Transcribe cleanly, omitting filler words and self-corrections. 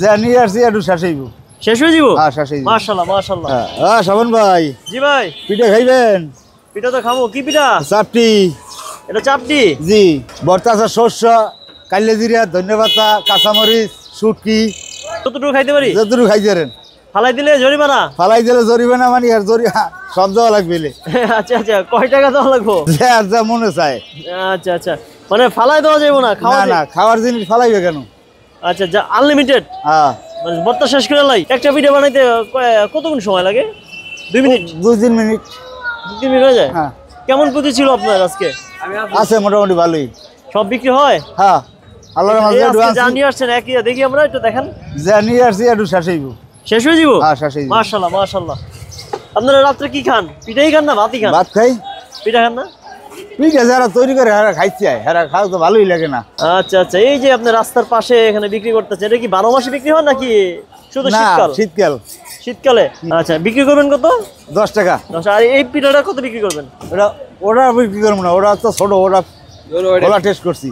জানি আসছি একটু শেষ হইব। শেষ হয়ে যাব? হ্যাঁ শেষ হইব। মাশাআল্লাহ মাশাআল্লাহ। হ্যাঁ শাবান ভাই। জি ভাই। পিঠা খাইবেন? পিঠা তো খাবো। কি পিঠা? চাপটি। এটা চাপটি? জি। বর্তাচা শস্য, কাইলে জিরা, ধন্যবাদ, কাঁচামরিচ, শুটকি। কতটুকু খাইতে পারি? যতটুকু খাইতে ফালাই দিলে জরিমানা? ফালাই দিলে জরিমানা মানে আর সব দেওয়া লাগবে। আচ্ছা আচ্ছা, কয় টাকা দেওয়া লাগবো? যা মনে চায়। আচ্ছা আচ্ছা, মানে ফালাই দেওয়া যাবে না? না খাওয়ার জিনিস ফালাইবে কেন? আচ্ছা যা আনলিমিটেড। হ্যাঁ মানে বর্তা শেষ করে লাই। একটা পিঠা বানাইতে কতক্ষণ সময় লাগে? 2 মিনিট? 2-3 মিনিট। 2-3 মিনিট হয়ে যায়? হ্যাঁ। কেমন প্রতি ছিল আপনার আজকে? আছে মোটামুটি ভালোই। সব বিক্রি হয়? হ্যাঁ আল্লাহর মাঝে জানিয়ে আসছেন একই, দেখি আমরা একটু দেখান। জানিয়ে আসছি একটু শেষ হইব। শেষ হয়ে যাব? হ্যাঁ শেষ হইব। মাশাআল্লাহ মাশাআল্লাহ। আপনারা রাত্রে কি খান? পিঠাই খান না ভাতই খান? ভাত খাই। পিঠা খান না? পিঠা যারা তৈরি করে হেরা খাইছে, হেরা খাও তো ভালোই লাগে না। আচ্ছা আচ্ছা, এই যে আপনি রাস্তার পাশে এখানে বিক্রি করতেছেন, এটা কি 12 মাসে বিক্রি হয় নাকি শুধু না শীতকাল? শীতকাল। শীতকালে। আচ্ছা, বিক্রি করবেন কত? 10 টাকা। আর এই পিঠাটা কত বিক্রি করবেন? ওরা বিক্রি করবো না, ওরা তো ছোট, ওরা টেস্ট করছি।